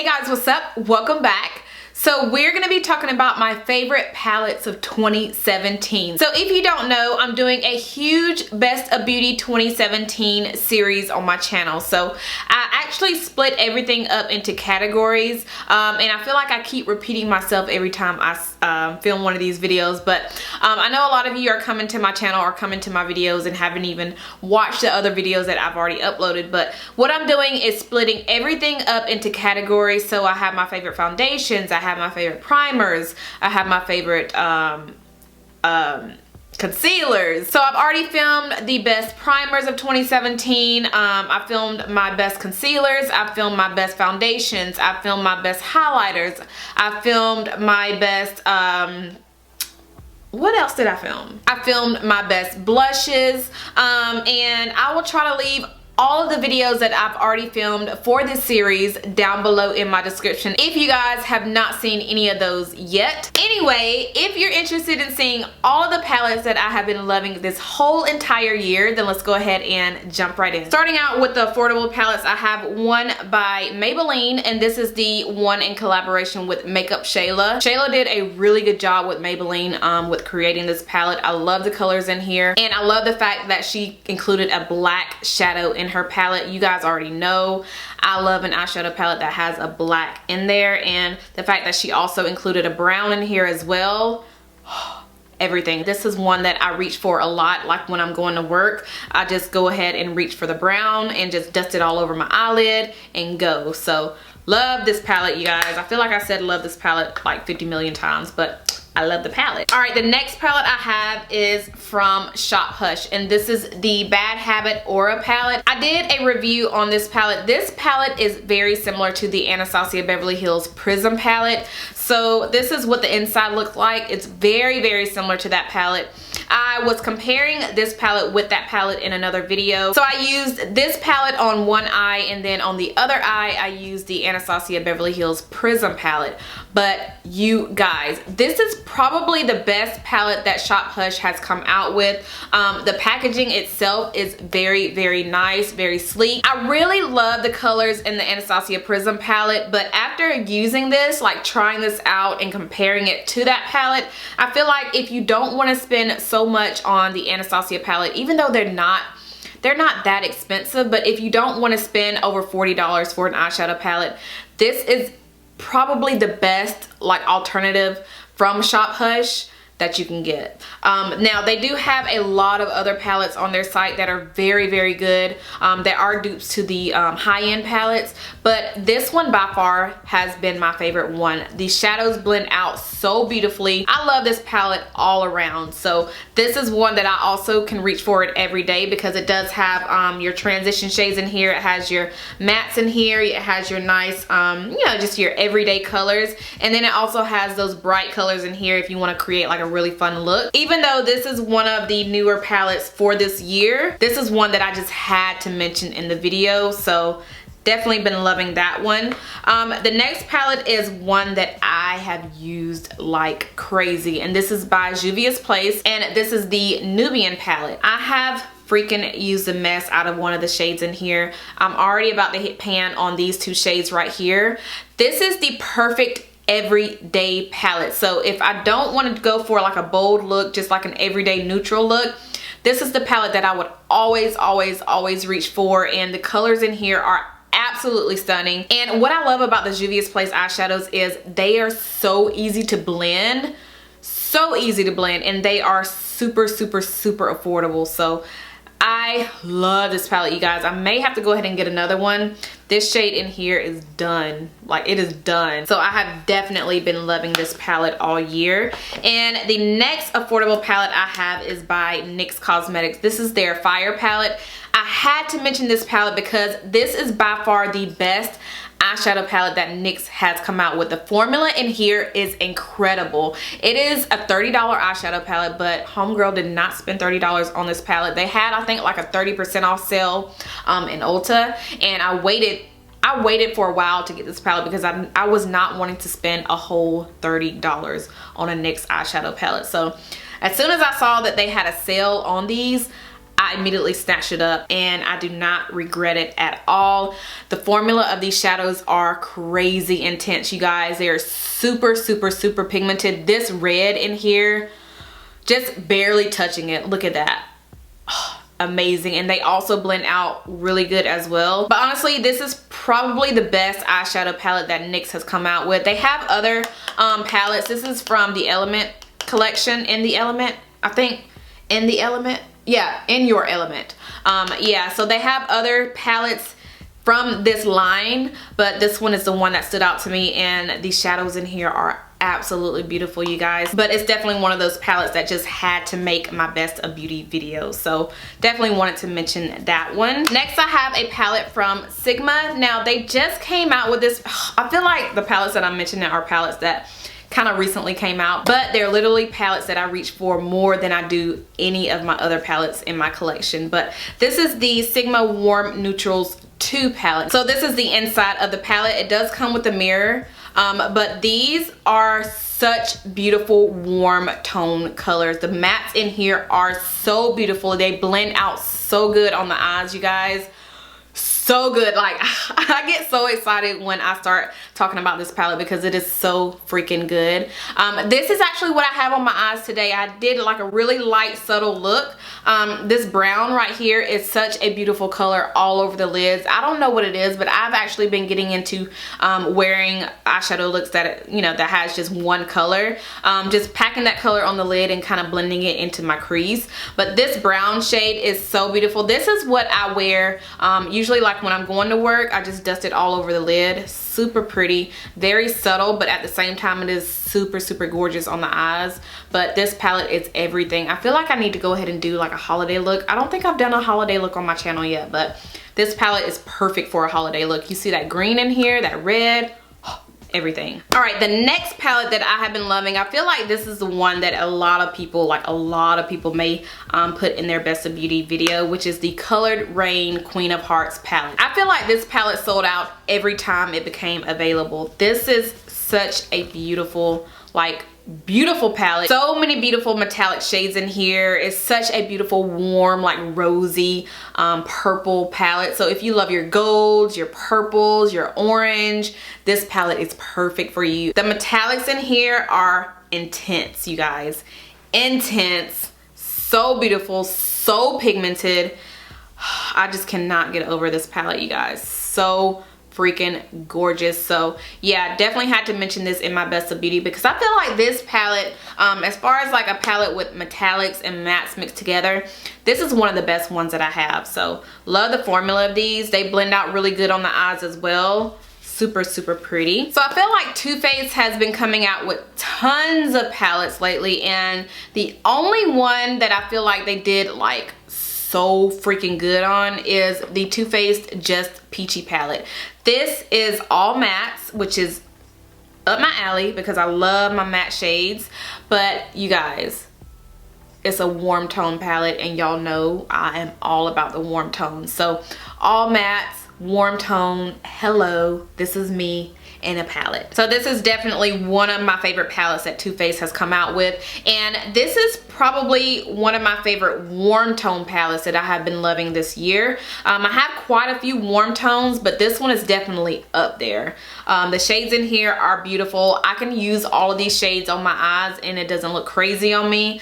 Hey guys, what's up? Welcome back. So we're going to be talking about my favorite palettes of 2017. So if you don't know, I'm doing a huge Best of Beauty 2017 series on my channel. So I actually split everything up into categories, and I feel like I keep repeating myself every time I film one of these videos, but I know a lot of you are coming to my channel or coming to my videos and haven't even watched the other videos that I've already uploaded. But what I'm doing is splitting everything up into categories. So I have my favorite foundations, I have my favorite primers, I have my favorite concealers. So I've already filmed the best primers of 2017. I filmed my best concealers, I filmed my best foundations, I filmed my best highlighters, I filmed my best what else did I film? I filmed my best blushes, and I will try to leave all of the videos that I've already filmed for this series down below in my description if you guys have not seen any of those yet. Anyway, if you're interested in seeing all of the palettes that I have been loving this whole entire year, then let's go ahead and jump right in. Starting out with the affordable palettes, I have one by Maybelline, and this is the one in collaboration with Makeupshayla. Shayla did a really good job with Maybelline with creating this palette. I love the colors in here, and I love the fact that she included a black shadow in her palette. You guys already know I love an eyeshadow palette that has a black in there, and the fact that she also included a brown in here as well. Everything. This is one that I reach for a lot. Like when I'm going to work, I just go ahead and reach for the brown and just dust it all over my eyelid and go. So love this palette, you guys. I feel like I said love this palette like 50 million times, but I love the palette. All right, the next palette I have is from Shop Hush, and this is the Bad Habit Aura palette. I did a review on this palette. This palette is very similar to the Anastasia Beverly Hills Prism palette. So this is what the inside looks like. It's very, very similar to that palette. I was comparing this palette with that palette in another video. So I used this palette on one eye, and then on the other eye I used the Anastasia Beverly Hills Prism palette. But you guys, this is probably the best palette that Shop Hush has come out with. The packaging itself is very, very nice, very sleek. I really love the colors in the Anastasia Prism palette, but after using this, like trying this out and comparing it to that palette, I feel like if you don't want to spend so much on the Anastasia palette, even though they're not that expensive, but if you don't want to spend over $40 for an eyeshadow palette, this is probably the best like alternative from Shop Hush that you can get. Now they do have a lot of other palettes on their site that are very, very good. There are dupes to the high-end palettes, but this one by far has been my favorite one. The shadows blend out so beautifully. I love this palette all around. So this is one that I also can reach for it every day because it does have your transition shades in here. It has your mattes in here. It has your nice, you know, just your everyday colors. And then it also has those bright colors in here if you want to create like a really fun look. Even though this is one of the newer palettes for this year, this is one that I just had to mention in the video. So definitely been loving that one. The next palette is one that I have used like crazy, and this is by Juvia's Place, and this is the Nubian Palette. I have freaking used a mess out of one of the shades in here. I'm already about to hit pan on these two shades right here. This is the perfect everyday palette. So if I don't want to go for like a bold look, just like an everyday neutral look, this is the palette that I would always reach for, and the colors in here are absolutely stunning. And what I love about the Juvia's Place eyeshadows is they are so easy to blend, and they are super affordable. So I love this palette, you guys. I may have to go ahead and get another one. This shade in here is done. Like, it is done. So I have definitely been loving this palette all year. And the next affordable palette I have is by NYX Cosmetics. This is their Fire palette. I had to mention this palette because this is by far the best eyeshadow palette that NYX has come out with. The formula in here is incredible. It is a $30 eyeshadow palette, but homegirl did not spend $30 on this palette. They had, I think, like a 30% off sale in Ulta, and I waited for a while to get this palette because I was not wanting to spend a whole $30 on a NYX eyeshadow palette. So as soon as I saw that they had a sale on these, I immediately snatched it up and I do not regret it at all. The formula of these shadows are crazy intense, you guys. They are super, super, super pigmented. This red in here, just barely touching it. Look at that. Oh, amazing. And they also blend out really good as well. But honestly, this is probably the best eyeshadow palette that NYX has come out with. They have other palettes. This is from the Element collection. In the Element, I think. In the Element, yeah, In Your Element. Yeah, so they have other palettes from this line, but this one is the one that stood out to me, and these shadows in here are absolutely beautiful, you guys. But it's definitely one of those palettes that just had to make my best of beauty videos, so definitely wanted to mention that one. Next, I have a palette from Sigma. Now, they just came out with this. I feel like the palettes that I'm mentioning are palettes that kind of recently came out, but they're literally palettes that I reach for more than I do any of my other palettes in my collection. But this is the Sigma Warm Neutrals 2 palette. So this is the inside of the palette. It does come with a mirror, but these are such beautiful warm tone colors. The mattes in here are so beautiful. They blend out so good on the eyes, you guys. So good. Like, I get so excited when I start talking about this palette because it is so freaking good. This is actually what I have on my eyes today. I did like a really light, subtle look. This brown right here is such a beautiful color all over the lids. I don't know what it is, but I've actually been getting into wearing eyeshadow looks that, you know, that has just one color. Just packing that color on the lid and kind of blending it into my crease. But this brown shade is so beautiful. This is what I wear usually, like when I'm going to work. I just dust it all over the lid. Super pretty, very subtle, but at the same time it is super, super gorgeous on the eyes. But this palette is everything. I feel like I need to go ahead and do like a holiday look. I don't think I've done a holiday look on my channel yet, but this palette is perfect for a holiday look. You see that green in here, that red, everything. All right, the next palette that I have been loving, I feel like this is the one that a lot of people may put in their best of beauty video, which is the Colored Raine Queen of Hearts palette. I feel like this palette sold out every time it became available. This is such a beautiful, like, beautiful palette. So many beautiful metallic shades in here. It's such a beautiful, warm, like rosy purple palette. So if you love your golds, your purples, your orange, this palette is perfect for you. The metallics in here are intense, you guys. Intense. So beautiful, so pigmented. I just cannot get over this palette, you guys. So freaking gorgeous. So yeah, definitely had to mention this in my best of beauty because I feel like this palette, as far as like a palette with metallics and mattes mixed together, this is one of the best ones that I have. So love the formula of these. They blend out really good on the eyes as well. Super, super pretty. So I feel like Too Faced has been coming out with tons of palettes lately, and the only one that I feel like they did like so freaking good on is the Too Faced Just Peachy palette. This is all mattes, which is up my alley because I love my matte shades. But you guys, it's a warm tone palette, and y'all know I am all about the warm tones. So all mattes, warm tone, hello, this is me in a palette. So this is definitely one of my favorite palettes that Too Faced has come out with, and this is probably one of my favorite warm tone palettes that I have been loving this year. I have quite a few warm tones, but this one is definitely up there. The shades in here are beautiful. I can use all of these shades on my eyes and it doesn't look crazy on me.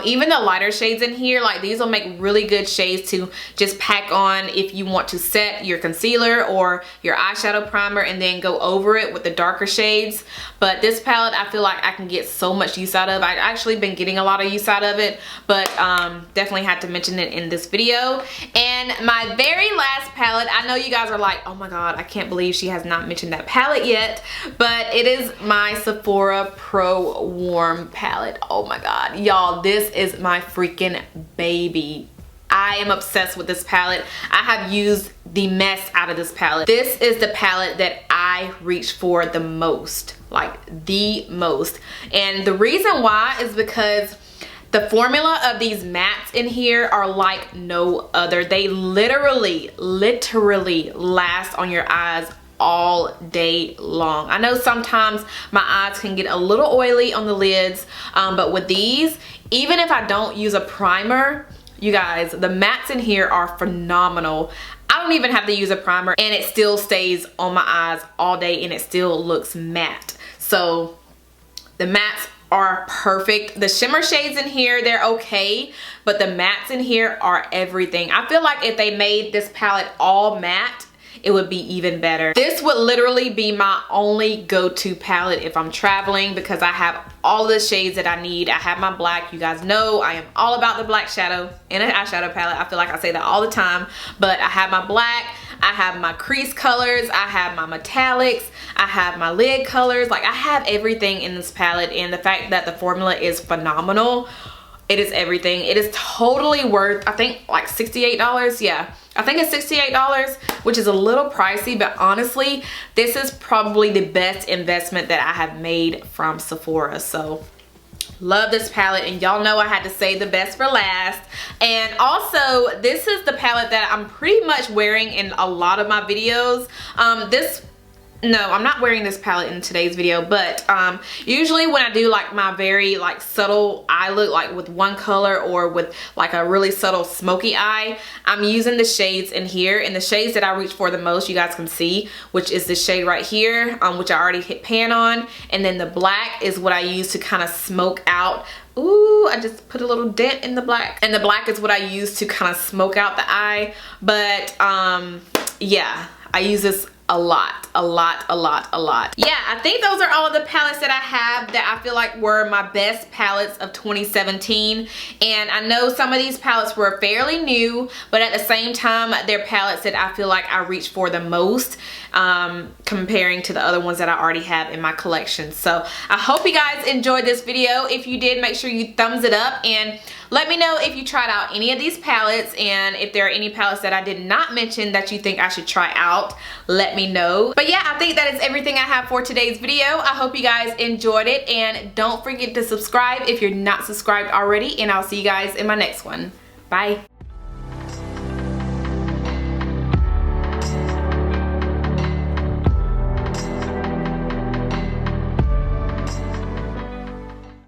Even the lighter shades in here, like these will make really good shades to just pack on if you want to set your concealer or your eyeshadow primer and then go over it with the darker shades. But this palette, I feel like I can get so much use out of. I've actually been getting a lot of use out of it, but definitely had to mention it in this video. And my very last palette, I know you guys are like, oh my god, I can't believe she has not mentioned that palette yet, but it is my Sephora Pro Warm palette. Oh my god, y'all, this is my freaking baby. I am obsessed with this palette. I have used the mess out of this palette. This is the palette that I reach for the most, like the most. And the reason why is because the formula of these mattes in here are like no other. They literally last on your eyes all day long. I know sometimes my eyes can get a little oily on the lids, but with these, even if I don't use a primer, You guys, the mattes in here are phenomenal. I don't even have to use a primer and it still stays on my eyes all day and it still looks matte. So the mattes are perfect. The shimmer shades in here, they're okay, but the mattes in here are everything. I feel like if they made this palette all matte, it would be even better. This would literally be my only go-to palette if I'm traveling, because I have all the shades that I need. I have my black. You guys know I am all about the black shadow in an eyeshadow palette. I feel like I say that all the time, but I have my black, I have my crease colors, I have my metallics, I have my lid colors. Like, I have everything in this palette, and the fact that the formula is phenomenal, it is everything. It is totally worth, I think, like $68. Yeah, I think it's $68, which is a little pricey, but honestly, this is probably the best investment that I have made from Sephora. So love this palette, and y'all know I had to save the best for last. And also, this is the palette that I'm pretty much wearing in a lot of my videos. No, I'm not wearing this palette in today's video, but usually when I do like my very like subtle eye look, like with one color or with like a really subtle smoky eye, I'm using the shades in here, and the shades that I reach for the most, you guys can see, which is this shade right here, which I already hit pan on, and then the black is what I use to kind of smoke out. Ooh, I just put a little dent in the black, and the black is what I use to kind of smoke out the eye. But yeah, I use this a lot. Yeah, I think those are all of the palettes that I have that I feel like were my best palettes of 2017. And I know some of these palettes were fairly new, but at the same time, they're palettes that I feel like I reach for the most, comparing to the other ones that I already have in my collection. So I hope you guys enjoyed this video. If you did, make sure you thumbs it up, and let me know if you tried out any of these palettes, and if there are any palettes that I did not mention that you think I should try out, let me know. But yeah, I think that is everything I have for today's video. I hope you guys enjoyed it, and don't forget to subscribe if you're not subscribed already, and I'll see you guys in my next one. Bye.